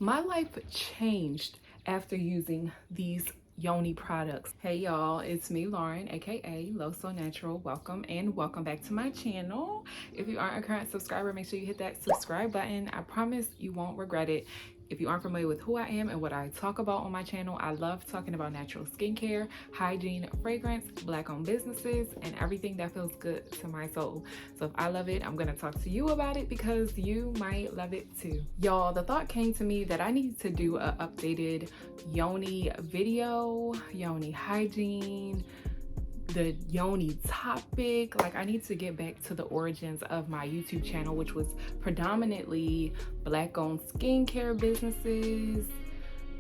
My life changed after using these Yoni products. Hey y'all, it's me Lauren, aka Low So Natural. Welcome and welcome back to my channel. If you aren't a current subscriber, make sure you hit that subscribe button. I promise you won't regret it. If you aren't familiar with who I am and what I talk about on my channel, I love talking about natural skincare, hygiene, fragrance, Black-owned businesses, and everything that feels good to my soul. So if I love it, I'm gonna talk to you about it because you might love it too. Y'all, the thought came to me that I need to do an updated Yoni video, Yoni hygiene, the Yoni topic. Like, I need to get back to the origins of my YouTube channel, which was predominantly Black-owned skincare businesses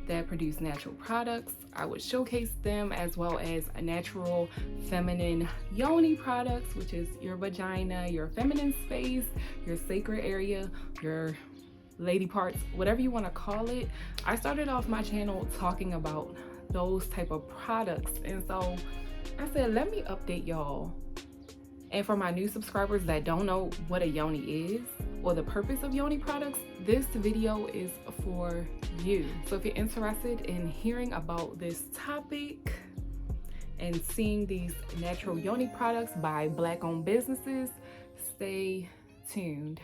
that produce natural products. I would showcase them, as well as a natural feminine Yoni products, which is your vagina, your feminine space, your sacred area, your lady parts, whatever you want to call it. I started off my channel talking about those type of products, and so I said, let me update y'all. And for my new subscribers that don't know what a Yoni is or the purpose of Yoni products, this video is for you. So if you're interested in hearing about this topic and seeing these natural Yoni products by Black-owned businesses, stay tuned.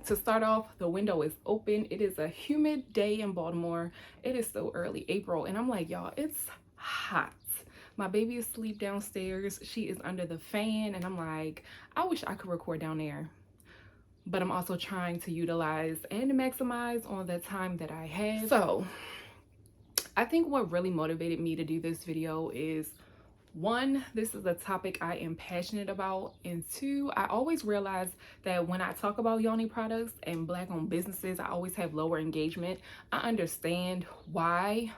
To start off, the window is open. It is a humid day in Baltimore. It is so early April, and I'm like, y'all, it's hot. My baby is asleep downstairs. She is under the fan, and I'm like, I wish I could record down there. But I'm also trying to utilize and maximize on the time that I have. So I think what really motivated me to do this video is, one, this is a topic I am passionate about, and two, I always realize that when I talk about Yoni products and Black-owned businesses, I always have lower engagement. I understand why,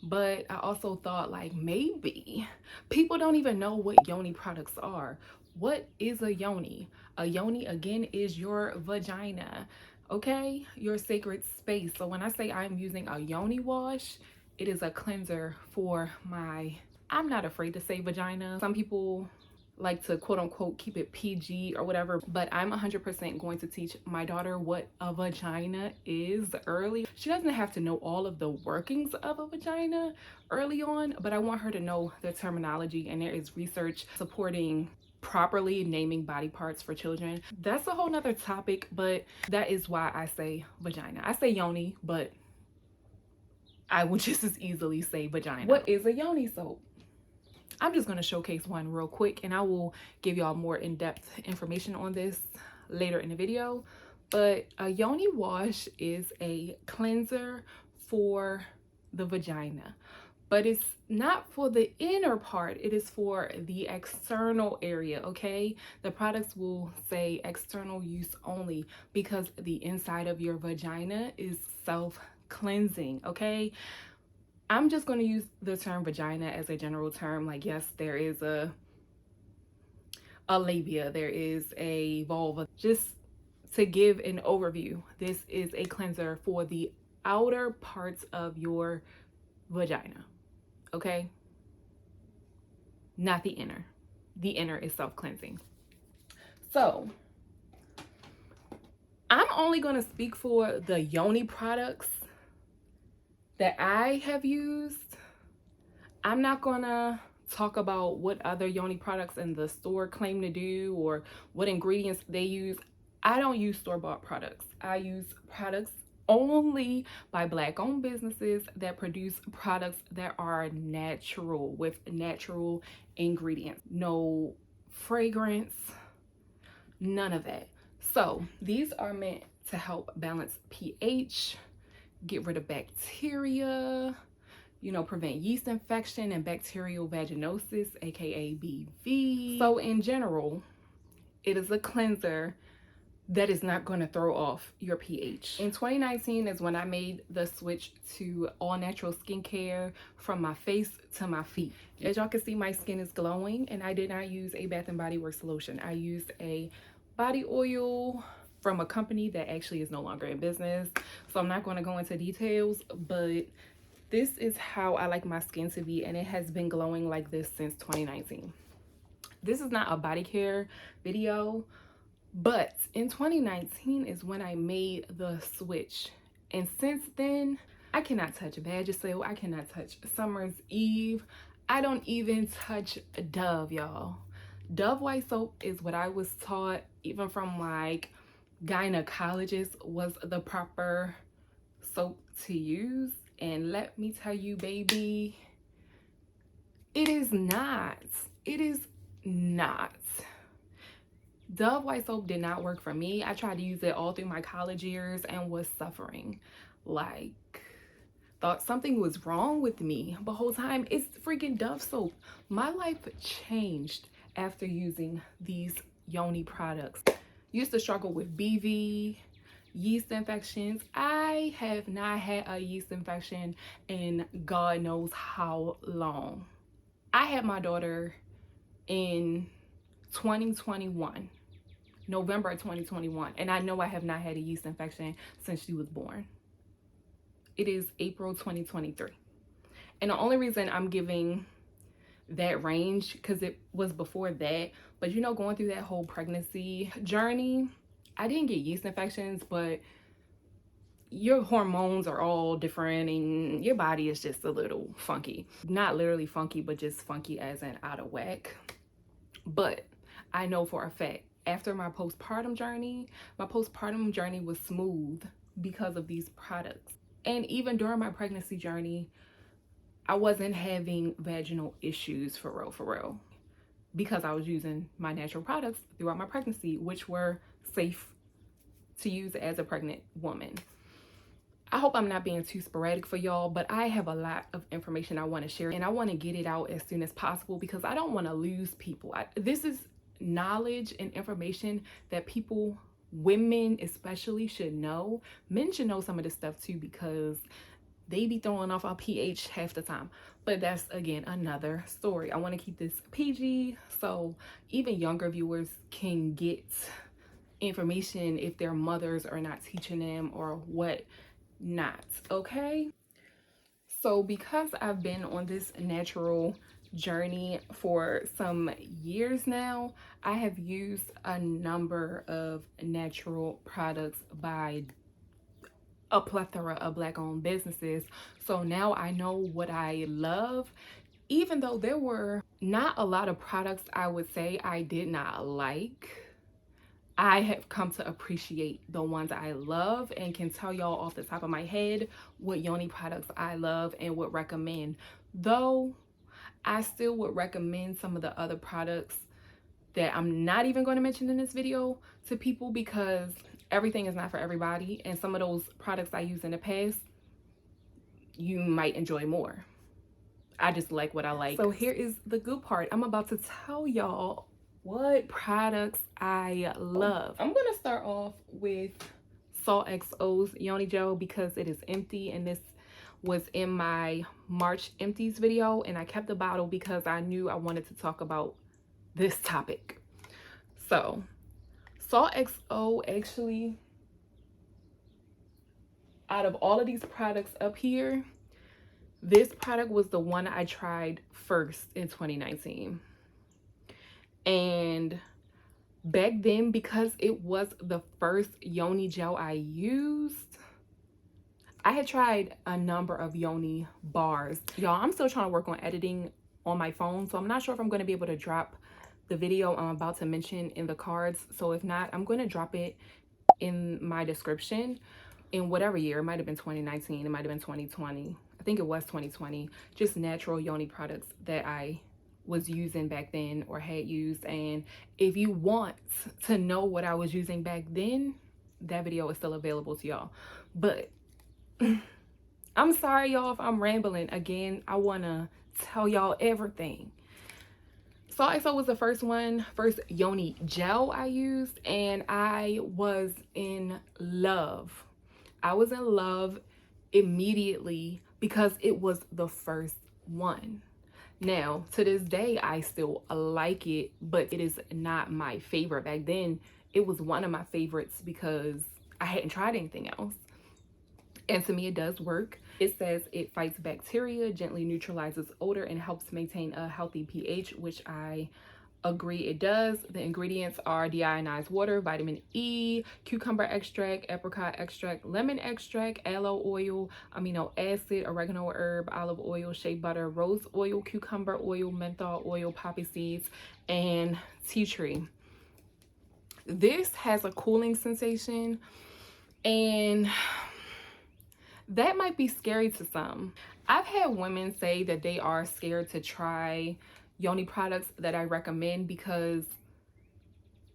but I also thought, like, maybe people don't even know what Yoni products are. What is a Yoni? A Yoni, again, is your vagina, okay? Your sacred space. So when I say I'm using a Yoni wash, it is a cleanser for my, I'm not afraid to say vagina. Some people like to quote unquote keep it PG or whatever, but I'm 100% going to teach my daughter what a vagina is early. She doesn't have to know all of the workings of a vagina early on, but I want her to know the terminology, and there is research supporting properly naming body parts for children. That's a whole nother topic, but that is why I say vagina. I say Yoni, but I would just as easily say vagina. What is a Yoni soap? I'm just going to showcase one real quick, and I will give y'all more in-depth information on this later in the video. But a Yoni wash is a cleanser for the vagina, but it's not for the inner part. It is for the external area, okay? The products will say external use only because the inside of your vagina is self-cleansing, okay? I'm just going to use the term vagina as a general term. Like, yes, there is a labia, there is a vulva. Just to give an overview, this is a cleanser for the outer parts of your vagina, okay? Not the inner. The inner is self-cleansing. So I'm only going to speak for the Yoni products that I have used. I'm not gonna talk about what other Yoni products in the store claim to do or what ingredients they use. I don't use store-bought products. I use products only by Black-owned businesses that produce products that are natural, with natural ingredients. No fragrance, none of that. So these are meant to help balance pH, get rid of bacteria, you know, prevent yeast infection and bacterial vaginosis, aka BV. So in general, it is a cleanser that is not going to throw off your pH. In 2019 is when I made the switch to all natural skincare from my face to my feet. As y'all can see, my skin is glowing, and I did not use a Bath and Body Works lotion. I used a body oil from a company that actually is no longer in business. So I'm not going to go into details, but this is how I like my skin to be, and it has been glowing like this since 2019. This is not a body care video, but in 2019 is when I made the switch. And since then, I cannot touch Vagisil. I cannot touch Summer's Eve. I don't even touch Dove, y'all. Dove white soap is what I was taught, even from like gynecologist, was the proper soap to use. And let me tell you, baby, it is not. It is not. Dove white soap did not work for me. I tried to use it all through my college years and was suffering. Like, thought something was wrong with me. The whole time, it's freaking Dove soap. My life changed after using these Yoni products. Used to struggle with BV, yeast infections. I have not had a yeast infection in God knows how long. I had my daughter in 2021. November 2021, and I know I have not had a yeast infection since she was born. It is April 2023, and the only reason I'm giving that range because it was before that, but you know, going through that whole pregnancy journey, I didn't get yeast infections, but your hormones are all different and your body is just a little funky. Not literally funky, but just funky as in out of whack. But I know for a fact, after my postpartum journey was smooth because of these products. And even during my pregnancy journey, I wasn't having vaginal issues for real, because I was using my natural products throughout my pregnancy, which were safe to use as a pregnant woman. I hope I'm not being too sporadic for y'all, but I have a lot of information I want to share, and I want to get it out as soon as possible because I don't want to lose people. This is knowledge and information that people, women especially, should know. Men should know some of this stuff too because they be throwing off our pH half the time. But that's, again, another story. I want to keep this PG so even younger viewers can get information if their mothers are not teaching them or what not, okay? So because I've been on this natural journey for some years now, I have used a number of natural products by a plethora of Black-owned businesses. So now I know what I love, even though there were not a lot of products I would say I did not like. I have come to appreciate the ones I love and can tell y'all off the top of my head what Yoni products I love and would recommend. Though I still would recommend some of the other products that I'm not even going to mention in this video to people because everything is not for everybody, and some of those products I used in the past you might enjoy more. I just like what I like. So here is the good part. I'm about to tell y'all what products I love. I'm gonna start off with Salt.xo's Yoni gel because it is empty, and this was in my March empties video, and I kept the bottle because I knew I wanted to talk about this topic. So Salt.xo, actually, out of all of these products up here, this product was the one I tried first in 2019. And back then, because it was the first Yoni gel I used, I had tried a number of Yoni bars. Y'all, I'm still trying to work on editing on my phone, so I'm not sure if I'm going to be able to drop the video I'm about to mention in the cards. So if not, I'm going to drop it in my description in whatever year. It might have been 2019, it might have been 2020. I think it was 2020. Just natural Yoni products that I was using back then or had used. And if you want to know what I was using back then, that video is still available to y'all. But I'm sorry, y'all, if I'm rambling again. I want to tell y'all everything. Salt.xo was the first Yoni gel I used, and I was in love. I was in love immediately because it was the first one. Now, to this day, I still like it, but it is not my favorite. Back then, it was one of my favorites because I hadn't tried anything else. And to me, it does work. It says it fights bacteria, gently neutralizes odor, and helps maintain a healthy pH, which I agree it does. The ingredients are deionized water, vitamin E, cucumber extract, apricot extract, lemon extract, aloe oil, amino acid, oregano herb, olive oil, shea butter, rose oil, cucumber oil, menthol oil, poppy seeds, and tea tree. This has a cooling sensation, and that might be scary to some. I've had women say that they are scared to try Yoni products that I recommend because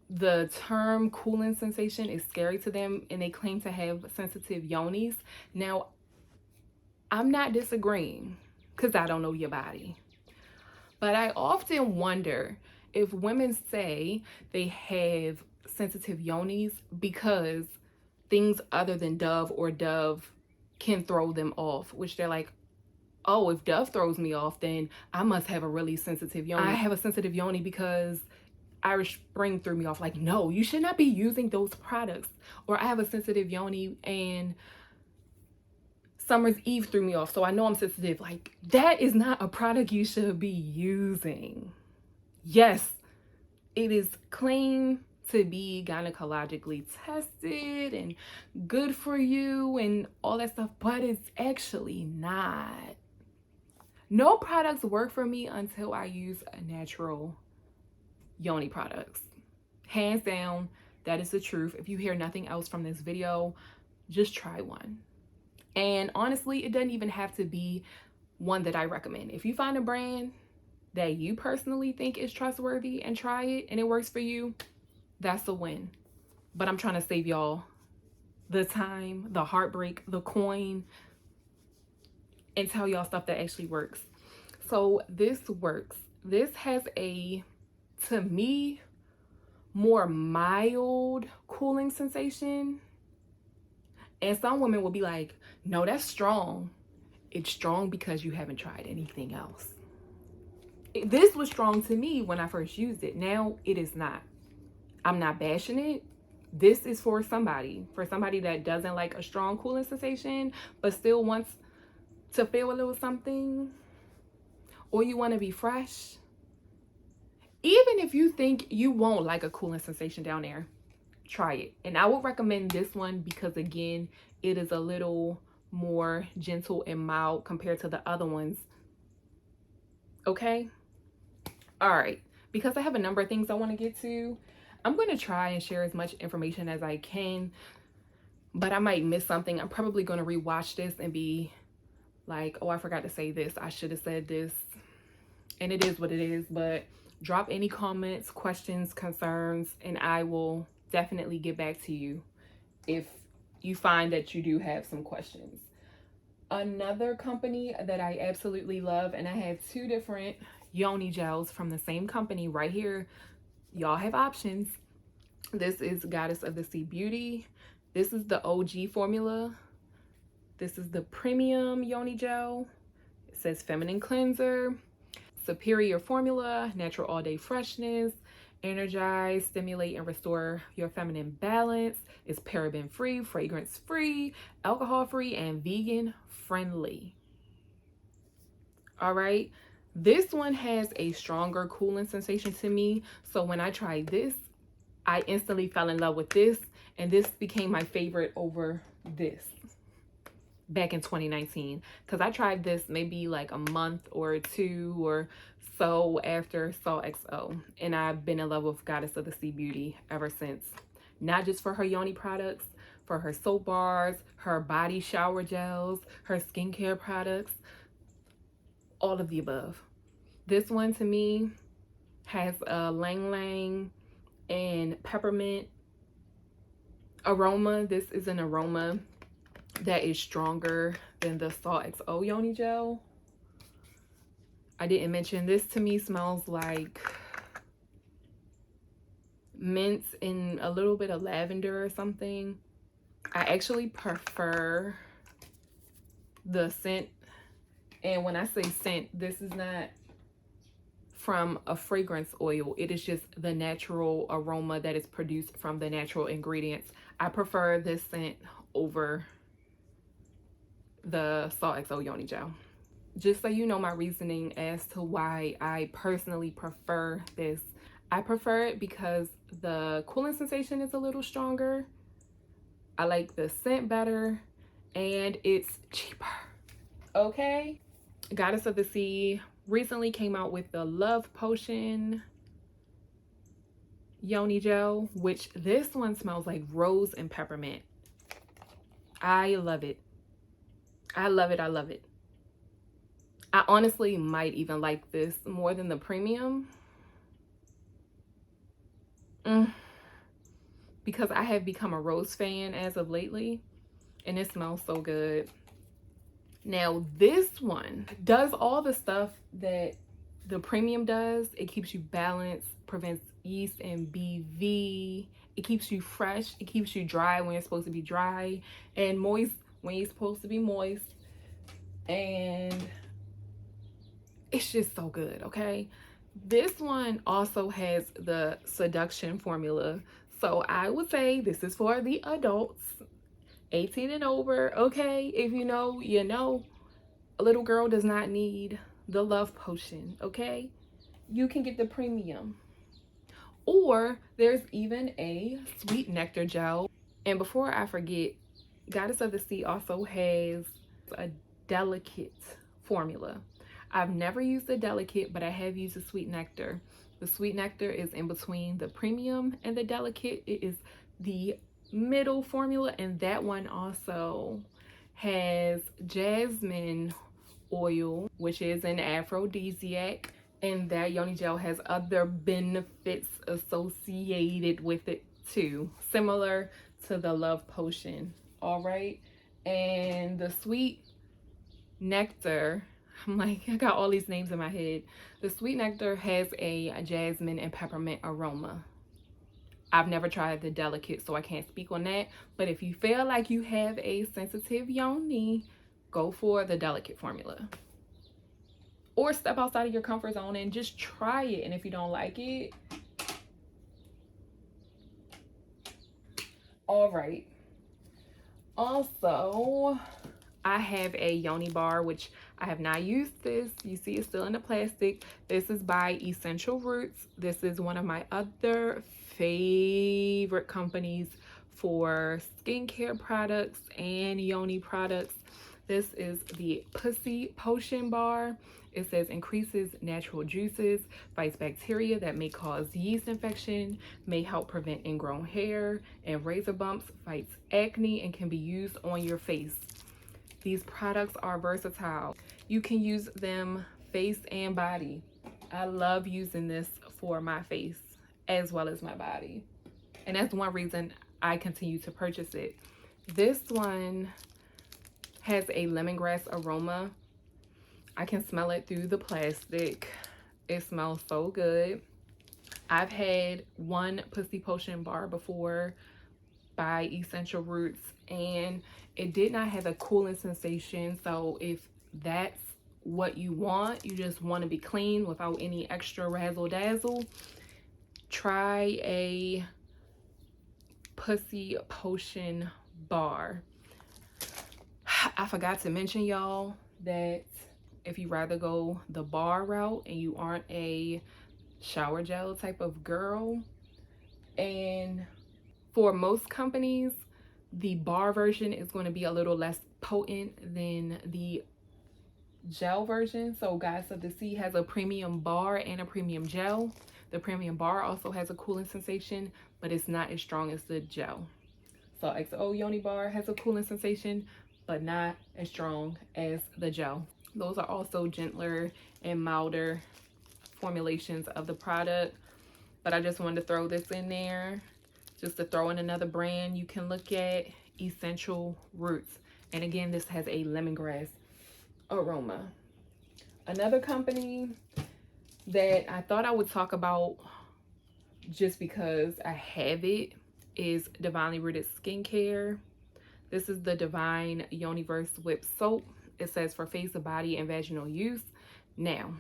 the term cooling sensation is scary to them, and they claim to have sensitive yonis. Now, I'm not disagreeing because I don't know your body. But I often wonder if women say they have sensitive yonis because things other than Dove can throw them off, which they're like, oh, if Dove throws me off, then I must have a really sensitive yoni. I have a sensitive yoni because Irish Spring threw me off. Like, no, you should not be using those products. Or I have a sensitive yoni and Summer's Eve threw me off, so I know I'm sensitive. Like, that is not a product you should be using. Yes, it is claimed to be gynecologically tested and good for you and all that stuff, but it's actually not. No products work for me until I use a natural Yoni products. Hands down, that is the truth. If you hear nothing else from this video, just try one. And honestly, it doesn't even have to be one that I recommend. If you find a brand that you personally think is trustworthy and try it and it works for you, that's a win. But I'm trying to save y'all the time, the heartbreak, the coin, and tell y'all stuff that actually works. So this works. This has a, to me, more mild cooling sensation. And some women will be like, no, that's strong. It's strong because you haven't tried anything else. This was strong to me when I first used it. Now it is not. I'm not bashing it. This is for somebody that doesn't like a strong cooling sensation, but still wants to feel a little something, or you want to be fresh. Even if you think you won't like a cooling sensation down there, try it. And I would recommend this one because, again, it is a little more gentle and mild compared to the other ones. Okay? All right. Because I have a number of things I want to get to, I'm going to try and share as much information as I can, but I might miss something. I'm probably going to rewatch this and be like, oh, I forgot to say this. I should have said this. And it is what it is. But drop any comments, questions, concerns, and I will definitely get back to you if you find that you do have some questions. Another company that I absolutely love, and I have two different Yoni gels from the same company right here. Y'all have options. This is Goddess of the Sea Beauty. This is the OG formula. This is the premium Yoni gel. It says feminine cleanser, superior formula, natural all day freshness, energize, stimulate, and restore your feminine balance. It's paraben free, fragrance free, alcohol free, and vegan friendly. All right. This one has a stronger cooling sensation to me. So when I tried this, I instantly fell in love with this, and this became my favorite over this back in 2019, because I tried this maybe like a month or two or so after Salt.xo, and I've been in love with Goddess of the Sea Beauty ever since. Not just for her Yoni products, for her soap bars, her body shower gels, her skincare products, all of the above. This one to me has a lang lang and peppermint aroma. This is an aroma that is stronger than the Salt.xo Yoni gel. I didn't mention this, to me smells like mint and a little bit of lavender or something. I actually prefer the scent. And when I say scent, this is not from a fragrance oil. It is just the natural aroma that is produced from the natural ingredients. I prefer this scent over the Salt.xo Yoni gel. Just so you know my reasoning as to why I personally prefer this. I prefer it because the cooling sensation is a little stronger. I like the scent better, and it's cheaper. Okay? Goddess of the Sea recently came out with the Love Potion Yoni gel, which this one smells like rose and peppermint. I love it. I love it. I love it. I honestly might even like this more than the premium. Because I have become a rose fan as of lately, and it smells so good. Now this one does all the stuff that the premium does. It keeps you balanced, prevents yeast and BV. It keeps you fresh. It keeps you dry when you're supposed to be dry, and moist when you're supposed to be moist. And it's just so good, okay? This one also has the seduction formula. So I would say this is for the adults, 18 and over, okay? If you know, you know. A little girl does not need the Love Potion, okay? You can get the premium. Or there's even a sweet nectar gel. And before I forget, Goddess of the Sea also has a delicate formula. I've never used the delicate, but I have used the sweet nectar. The sweet nectar is in between the premium and the delicate. It is the middle formula, and that one also has jasmine oil, which is an aphrodisiac, and that Yoni gel has other benefits associated with it too, similar to the Love Potion. All right, and the sweet nectar, I'm like, I got all these names in my head. The sweet nectar has a jasmine and peppermint aroma. I've never tried the delicate, so I can't speak on that. But if you feel like you have a sensitive yoni, go for the delicate formula. Or step outside of your comfort zone and just try it. And if you don't like it, all right. Also, I have a Yoni bar, which I have not used this. You see it's still in the plastic. This is by Essential Roots. This is one of my other favorite companies for skincare products and Yoni products. This is the Pussy Potion Bar. It says increases natural juices, fights bacteria that may cause yeast infection, may help prevent ingrown hair and razor bumps, fights acne, and can be used on your face. These products are versatile. You can use them face and body. I love using this for my face as well as my body. And that's one reason I continue to purchase it. This one has a lemongrass aroma. I can smell it through the plastic. It smells so good. I've had one Pussy Potion bar before by Essential Roots, and it did not have a cooling sensation. So if that's what you want, you just want to be clean without any extra razzle dazzle, try a Pussy Potion bar. I forgot to mention, y'all, that if you rather go the bar route and you aren't a shower gel type of girl, and for most companies, the bar version is going to be a little less potent than the gel version. So Goddess of the Sea has a premium bar and a premium gel. The premium bar also has a cooling sensation, but it's not as strong as the gel. So XO Yoni bar has a cooling sensation, but not as strong as the gel. Those are also gentler and milder formulations of the product, but I just wanted to throw this in there just to throw in another brand you can look at, Essential Roots. And again, this has a lemongrass aroma. Another company that I thought I would talk about just because I have it, is Divinely Rooted Skincare. This is the Divine Yoniverse Whip Soap. It says for face, body, and vaginal use. Now,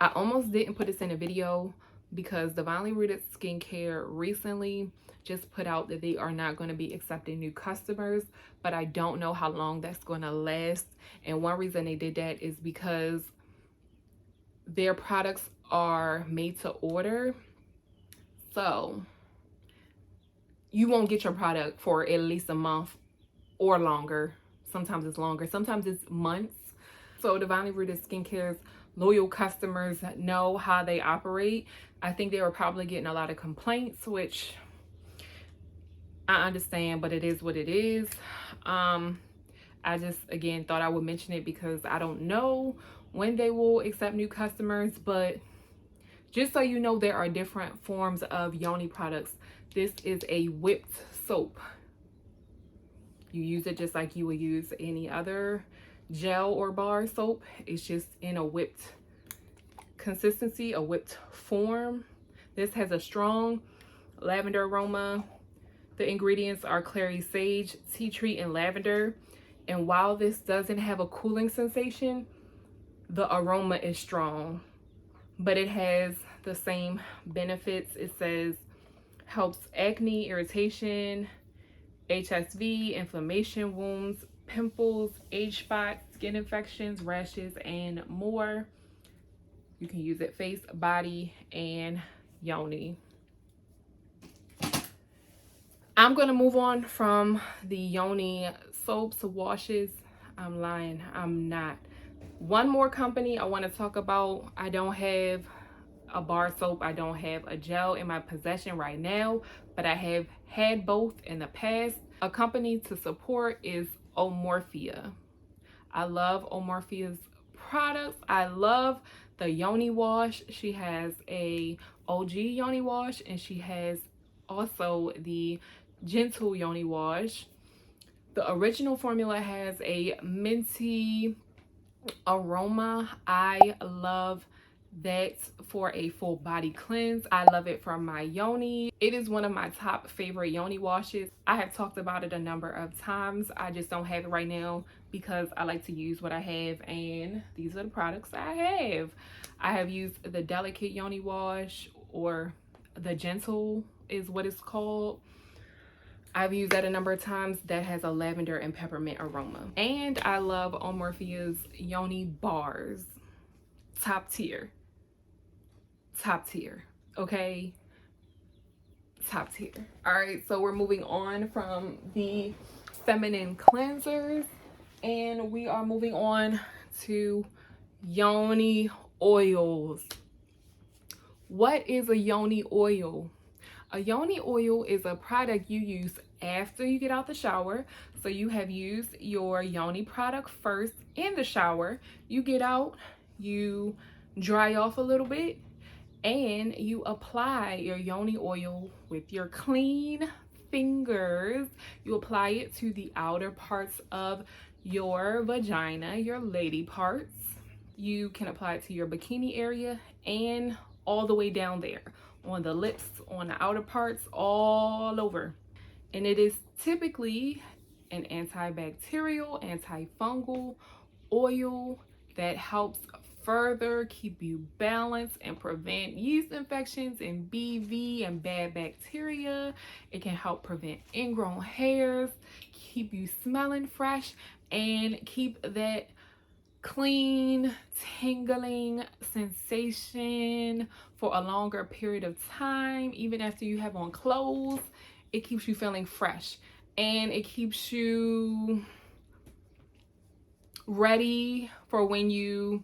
I almost didn't put this in a video because Divinely Rooted Skincare recently just put out that they are not going to be accepting new customers, but I don't know how long that's going to last. And one reason they did that is because their products are made to order. So you won't get your product for at least a month or longer. Sometimes it's longer, sometimes it's months. So Divinely Rooted Skincare's loyal customers know how they operate. I think they were probably getting a lot of complaints, which I understand, but it is what it is. I just, again, thought I would mention it because I don't know when they will accept new customers, but just so you know, there are different forms of Yoni products. This is a whipped soap. You use it just like you would use any other gel or bar soap. It's just in a whipped consistency, a whipped form. This has a strong lavender aroma. The ingredients are clary sage, tea tree, and lavender. And while this doesn't have a cooling sensation, the aroma is strong, but it has the same benefits. It says helps acne, irritation, HSV, inflammation, wounds, pimples, age spots, skin infections, rashes, and more. You can use it face, body, and yoni. I'm going to move on from the Yoni soaps, washes. I'm lying. I'm not. One more company I want to talk about. I don't have a bar soap. I don't have a gel in my possession right now, but I have had both in the past. A company to support is Omorphia. I love Omorphia's products. I love the Yoni wash. She has a OG Yoni wash, and she has also the Gentle Yoni wash. The original formula has a minty aroma. I love that for a full body cleanse. I love it from my Yoni. It is one of my top favorite Yoni washes. I have talked about it a number of times. I just don't have it right now because I like to use what I have, and these are the products I have. I have used the Delicate Yoni wash, or the Gentle is what it's called. I've used that a number of times. That has a lavender and peppermint aroma. And I love Omorphia's Yoni bars. Top tier. Top tier. Okay? Top tier. Alright, so we're moving on from the feminine cleansers, and we are moving on to Yoni oils. What is a Yoni oil? A Yoni oil is a product you use after you get out the shower. So you have used your Yoni product first in the shower. You get out, you dry off a little bit, and you apply your Yoni oil with your clean fingers. You apply it to the outer parts of your vagina, your lady parts. You can apply it to your bikini area and all the way down there, on the lips, on the outer parts, all over. And it is typically an antibacterial, antifungal oil that helps further keep you balanced and prevent yeast infections and BV and bad bacteria. It can help prevent ingrown hairs, keep you smelling fresh, and keep that clean, tingling sensation for a longer period of time. Even after you have on clothes, it keeps you feeling fresh, and it keeps you ready for when you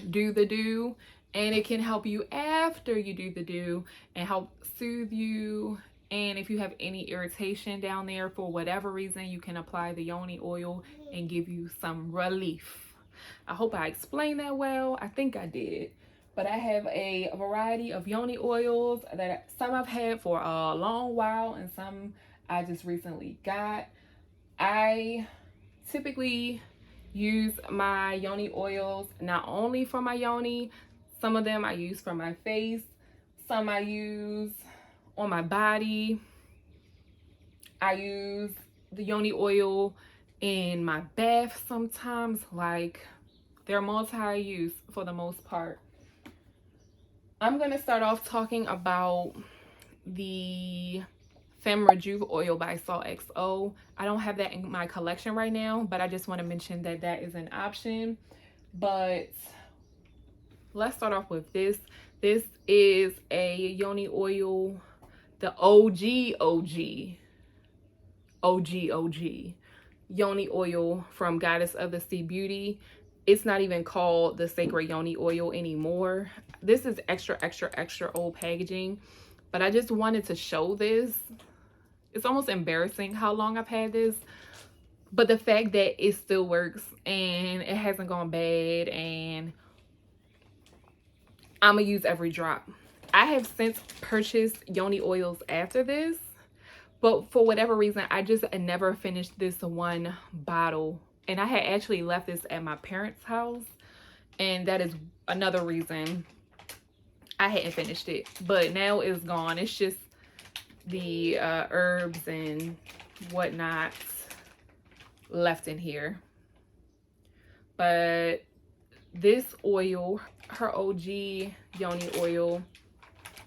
do the do, and it can help you after you do the do and help soothe you. And if you have any irritation down there for whatever reason, you can apply the Yoni oil and give you some relief. I hope I explained that well. I think I did. But I have a variety of Yoni oils that some I've had for a long while and some I just recently got. I typically use my Yoni oils not only for my Yoni. Some of them I use for my face. Some I use on my body. I use the Yoni oil in my bath sometimes. Like, they're multi-use for the most part. I'm going to start off talking about the Femme Rejuve oil by Salt.xo. I don't have that in my collection right now, but I just want to mention that that is an option. But let's start off with this. This is a Yoni oil, the OG Yoni oil from Goddess of the Sea Beauty. It's not even called the Sacred Yoni oil anymore. This is extra old packaging, but I just wanted to show this. It's almost embarrassing how long I've had this, but the fact that it still works and it hasn't gone bad, and I'm gonna use every drop. I have since purchased Yoni oils after this, but for whatever reason, I just never finished this one bottle. And I had actually left this at my parents' house, and that is another reason I hadn't finished it. But now it's gone. It's just the herbs and whatnot left in here. But this oil, her OG Yoni oil,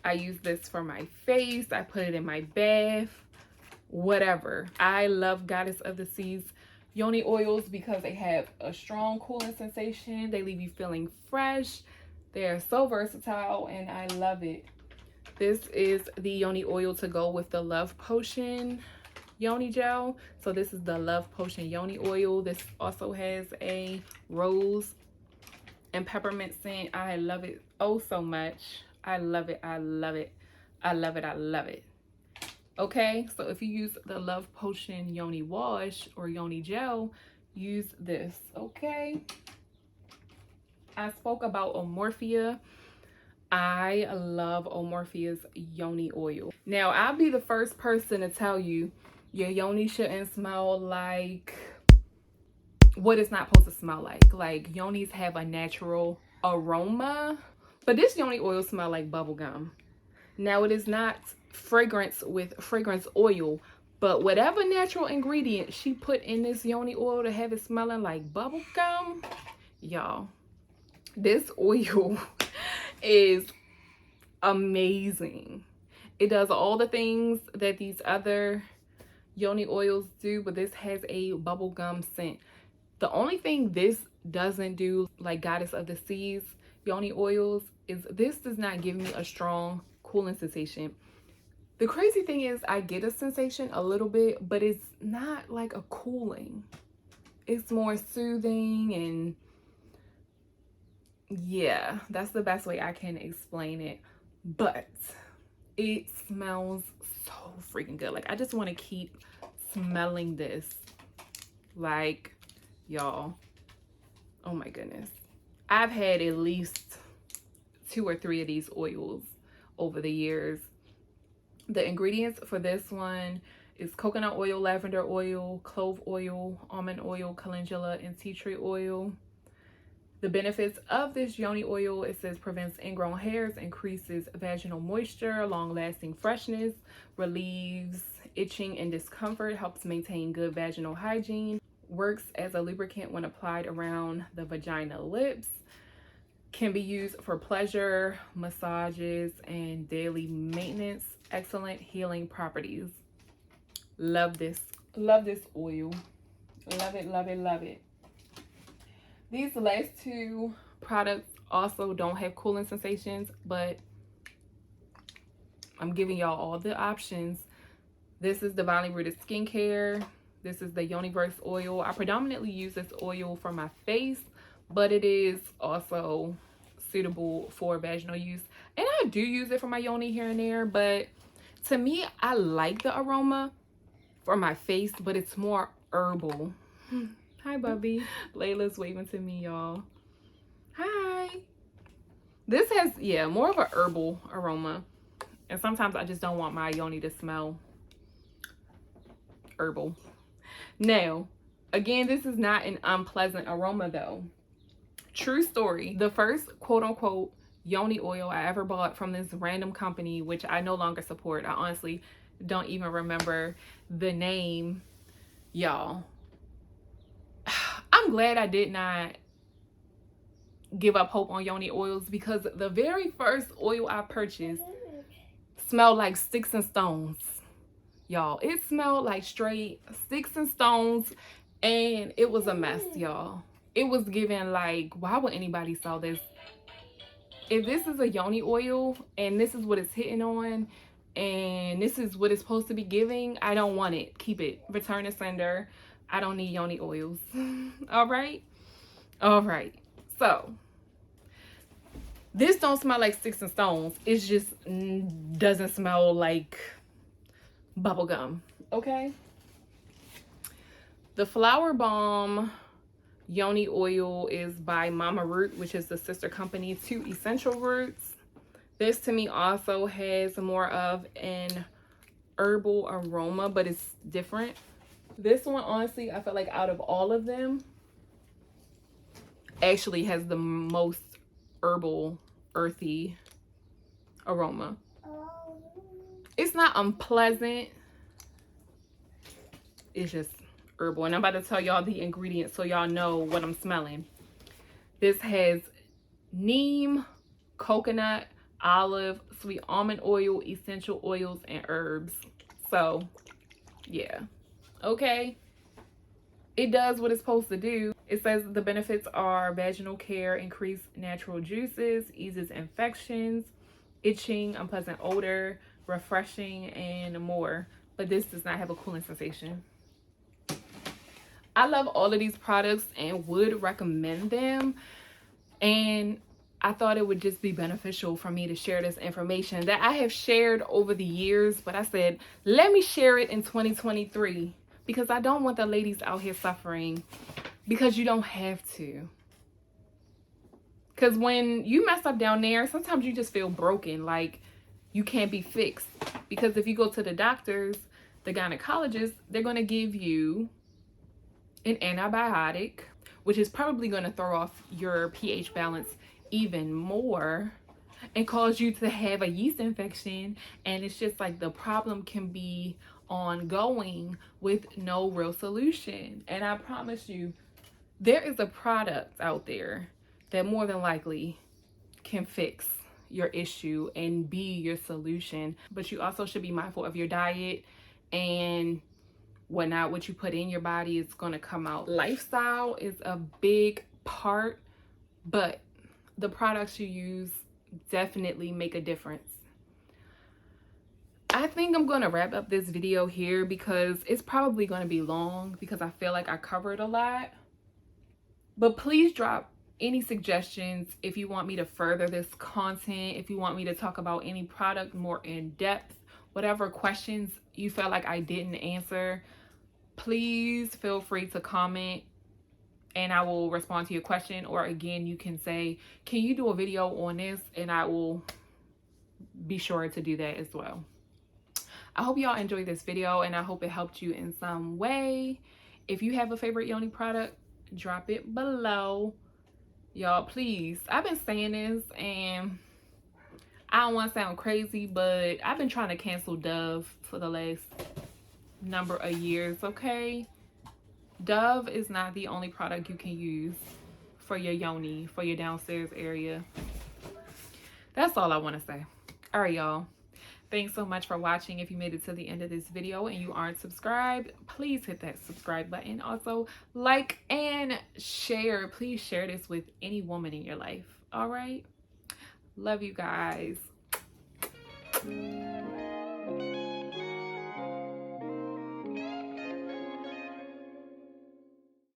I use this for my face. I put it in my bath, whatever. I love Goddess of the Seas Yoni oils because they have a strong cooling sensation. They leave you feeling fresh. They're so versatile and I love it. This is the Yoni oil to go with the Love Potion Yoni gel. So this is the Love Potion Yoni oil. This also has a rose and peppermint scent. I love it oh so much. I love it. I love it. I love it. I love it. Okay, so if you use the Love Potion Yoni wash or Yoni gel, use this. Okay, I spoke about Omorphia. I love Omorphia's Yoni oil. Now, I'll be the first person to tell you your Yoni shouldn't smell like what it's not supposed to smell like. Like, Yonis have a natural aroma, but this Yoni oil smells like bubble gum. Now, it is not fragrance with fragrance oil, but whatever natural ingredient she put in this Yoni oil to have it smelling like bubble gum, y'all, this oil is amazing. It does all the things that these other Yoni oils do, but this has a bubblegum scent. The only thing this doesn't do, like Goddess of the Seas Yoni oils, is this does not give me a strong cooling sensation. The crazy thing is I get a sensation a little bit, but it's not like a cooling. It's more soothing, and yeah, that's the best way I can explain it. But it smells so freaking good. Like, I just want to keep smelling this. Like, y'all, oh my goodness. I've had at least 2 or 3 of these oils over the years. The ingredients for this one is coconut oil, lavender oil, clove oil, almond oil, calendula, and tea tree oil. The benefits of this Yoni oil, it says prevents ingrown hairs, increases vaginal moisture, long-lasting freshness, relieves itching and discomfort, helps maintain good vaginal hygiene, works as a lubricant when applied around the vagina lips, can be used for pleasure, massages, and daily maintenance. Excellent healing properties. Love this. Love this oil. Love it, love it, love it. These last 2 products also don't have cooling sensations, but I'm giving y'all all the options. This is Divinely Rooted Skincare. This is the Yoniverse oil. I predominantly use this oil for my face, but it is also suitable for vaginal use. And I do use it for my yoni here and there, but to me, I like the aroma for my face, but it's more herbal. Hi, Bubby. Layla's waving to me, y'all. Hi. This has, yeah, more of a herbal aroma. And sometimes I just don't want my yoni to smell herbal. Now, again, this is not an unpleasant aroma though. True story. The first quote unquote Yoni oil I ever bought from this random company, which I no longer support. I honestly don't even remember the name, y'all. I'm glad I did not give up hope on Yoni oils, because the very first oil I purchased smelled like sticks and stones, y'all. It smelled like straight sticks and stones, and it was a mess, y'all. It was given like, why would anybody sell this? If this is a Yoni oil and this is what it's hitting on and this is what it's supposed to be giving, I don't want it. Keep it. Return to sender. I don't need Yoni oils. All right? All right. So, this don't smell like sticks and stones. It just doesn't smell like bubble gum. Okay? The Flower Bomb Yoni oil is by Mama Root, which is the sister company to Essential Roots. This to me also has more of an herbal aroma, but it's different. This one, honestly, I feel like out of all of them, actually has the most herbal, earthy aroma. It's not unpleasant. It's just herbal. And I'm about to tell y'all the ingredients so y'all know what I'm smelling. This has neem, coconut, olive, sweet almond oil, essential oils, and herbs. So, yeah. Okay. It does what it's supposed to do. It says the benefits are vaginal care, increased natural juices, eases infections, itching, unpleasant odor, refreshing, and more. But this does not have a cooling sensation. I love all of these products and would recommend them. And I thought it would just be beneficial for me to share this information that I have shared over the years. But I said, let me share it in 2023 because I don't want the ladies out here suffering, because you don't have to. Because when you mess up down there, sometimes you just feel broken, like you can't be fixed. Because if you go to the doctors, the gynecologists, they're going to give you an antibiotic, which is probably going to throw off your pH balance even more and cause you to have a yeast infection. And it's just like the problem can be ongoing with no real solution. And I promise you, there is a product out there that more than likely can fix your issue and be your solution. But you also should be mindful of your diet and what you put in your body is going to come out. Lifestyle is a big part, but the products you use definitely make a difference. I think I'm going to wrap up this video here because it's probably going to be long because I feel like I covered a lot. But please drop any suggestions if you want me to further this content, if you want me to talk about any product more in depth, whatever questions you felt like I didn't answer. Please feel free to comment and I will respond to your question. Or again, you can say, can you do a video on this? And I will be sure to do that as well. I hope y'all enjoyed this video and I hope it helped you in some way. If you have a favorite Yoni product, drop it below. Y'all, please. I've been saying this and I don't want to sound crazy, but I've been trying to cancel Dove for the last number of years, okay? Dove is not the only product you can use for your yoni, for your downstairs area. That's all I want to say. All right, y'all. Thanks so much for watching. If you made it to the end of this video and you aren't subscribed, please hit that subscribe button. Also, like and share. Please share this with any woman in your life. All right? Love you guys.